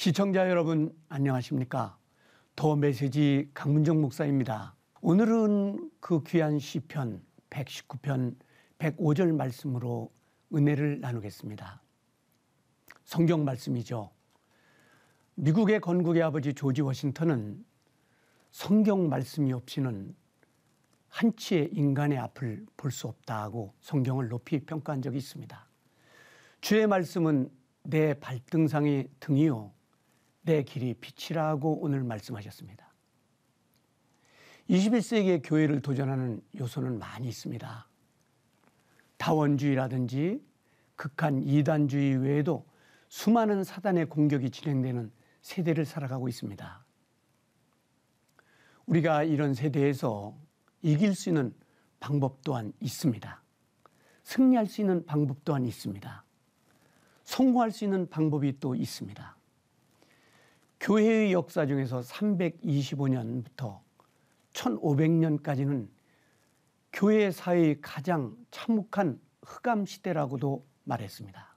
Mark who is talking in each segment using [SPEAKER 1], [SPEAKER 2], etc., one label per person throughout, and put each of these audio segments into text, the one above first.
[SPEAKER 1] 시청자 여러분 안녕하십니까? 더 메시지 강문정 목사입니다. 오늘은 그 귀한 시편 119편 105절 말씀으로 은혜를 나누겠습니다. 성경 말씀이죠. 미국의 건국의 아버지 조지 워싱턴은 성경 말씀이 없이는 한치의 인간의 앞을 볼 수 없다고 성경을 높이 평가한 적이 있습니다. 주의 말씀은 내 발등상의 등이요 내 길이 빛이라고 오늘 말씀하셨습니다. 21세기의 교회를 도전하는 요소는 많이 있습니다. 다원주의라든지 극한 이단주의 외에도 수많은 사단의 공격이 진행되는 세대를 살아가고 있습니다. 우리가 이런 세대에서 이길 수 있는 방법 또한 있습니다. 승리할 수 있는 방법 또한 있습니다. 성공할 수 있는 방법이 또 있습니다. 교회의 역사 중에서 325년부터 1500년까지는 교회 사회의 가장 참혹한 흑암 시대라고도 말했습니다.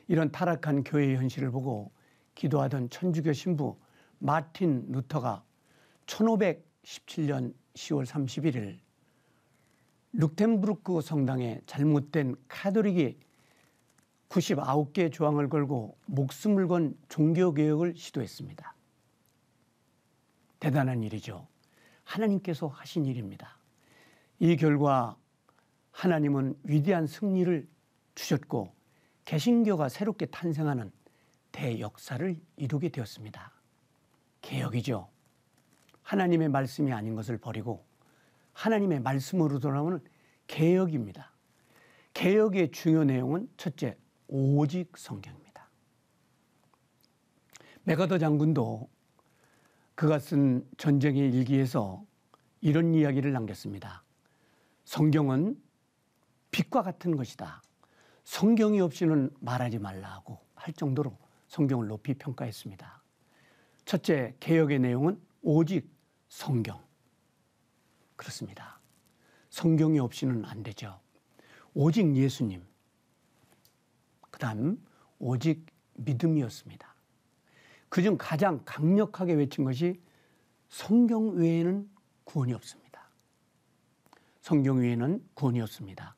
[SPEAKER 1] 이런 타락한 교회의 현실을 보고 기도하던 천주교 신부 마틴 루터가 1517년 10월 31일 룩템부르크 성당에 잘못된 카톨릭이 99개의 조항을 걸고 목숨을 건 종교개혁을 시도했습니다. 대단한 일이죠. 하나님께서 하신 일입니다. 이 결과 하나님은 위대한 승리를 주셨고 개신교가 새롭게 탄생하는 대역사를 이루게 되었습니다. 개혁이죠. 하나님의 말씀이 아닌 것을 버리고 하나님의 말씀으로 돌아오는 개혁입니다. 개혁의 중요 내용은 첫째, 오직 성경입니다. 메가더 장군도 그가 쓴 전쟁의 일기에서 이런 이야기를 남겼습니다. 성경은 빛과 같은 것이다. 성경이 없이는 말하지 말라고 할 정도로 성경을 높이 평가했습니다. 첫째, 개혁의 내용은 오직 성경. 그렇습니다. 성경이 없이는 안 되죠. 오직 예수님. 그 다음 오직 믿음이었습니다. 그중 가장 강력하게 외친 것이 성경 외에는 구원이 없습니다. 성경 외에는 구원이 없습니다.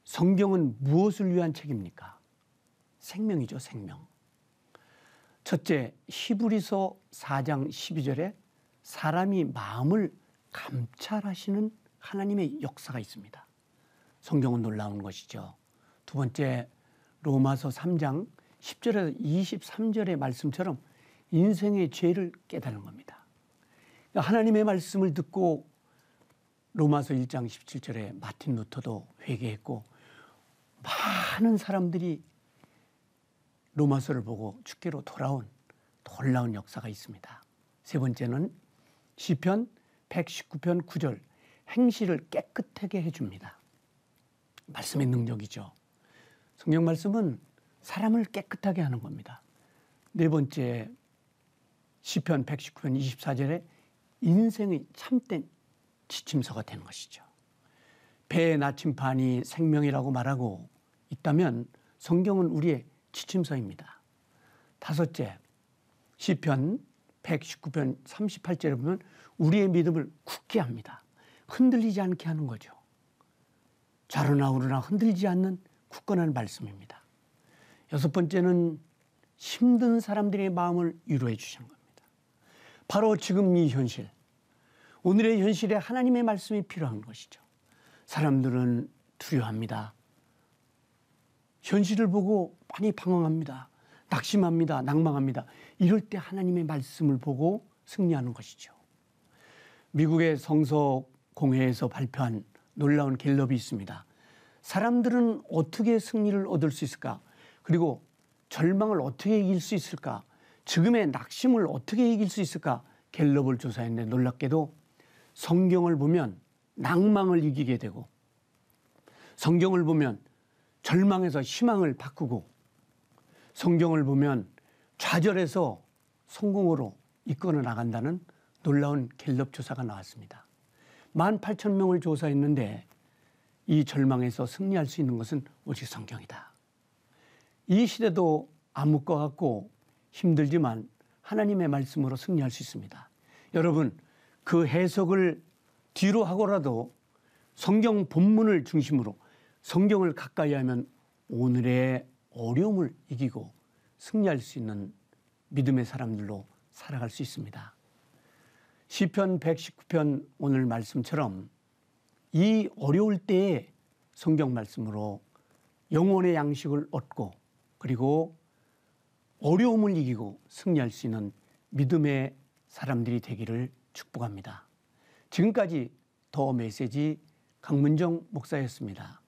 [SPEAKER 1] 성경은 무엇을 위한 책입니까? 생명이죠, 생명. 첫째, 히브리서 4장 12절에 사람이 마음을 감찰하시는 하나님의 역사가 있습니다. 성경은 놀라운 것이죠. 두 번째, 로마서 3장 10절에서 23절의 말씀처럼 인생의 죄를 깨달은 겁니다. 하나님의 말씀을 듣고 로마서 1장 17절에 마틴 루터도 회개했고 많은 사람들이 로마서를 보고 주께로 돌아온 놀라운 역사가 있습니다. 세 번째는 시편 119편 9절 행실을 깨끗하게 해줍니다. 말씀의 능력이죠. 성경 말씀은 사람을 깨끗하게 하는 겁니다. 네 번째, 시편 119편 24절에 인생의 참된 지침서가 되는 것이죠. 배의 나침반이 생명이라고 말하고 있다면 성경은 우리의 지침서입니다. 다섯째, 시편 119편 38절에 보면 우리의 믿음을 굳게 합니다. 흔들리지 않게 하는 거죠. 좌로나 우로나 흔들리지 않는 굳건한 말씀입니다. 여섯 번째는 힘든 사람들의 마음을 위로해 주시는 겁니다. 바로 지금 이 현실, 오늘의 현실에 하나님의 말씀이 필요한 것이죠. 사람들은 두려워합니다. 현실을 보고 많이 방황합니다. 낙심합니다. 낭망합니다. 이럴 때 하나님의 말씀을 보고 승리하는 것이죠. 미국의 성서공회에서 발표한 놀라운 갤럽이 있습니다. 사람들은 어떻게 승리를 얻을 수 있을까? 그리고 절망을 어떻게 이길 수 있을까? 지금의 낙심을 어떻게 이길 수 있을까? 갤럽을 조사했는데 놀랍게도 성경을 보면 낭망을 이기게 되고 성경을 보면 절망에서 희망을 바꾸고 성경을 보면 좌절해서 성공으로 이끌어 나간다는 놀라운 갤럽 조사가 나왔습니다. 18,000명을 조사했는데 이 절망에서 승리할 수 있는 것은 오직 성경이다. 이 시대도 암흑과 같고 힘들지만 하나님의 말씀으로 승리할 수 있습니다. 여러분, 그 해석을 뒤로 하고라도 성경 본문을 중심으로 성경을 가까이 하면 오늘의 어려움을 이기고 승리할 수 있는 믿음의 사람들로 살아갈 수 있습니다. 시편 119편 오늘 말씀처럼 이 어려울 때에 성경 말씀으로 영혼의 양식을 얻고 그리고 어려움을 이기고 승리할 수 있는 믿음의 사람들이 되기를 축복합니다. 지금까지 더 메시지 강문정 목사였습니다.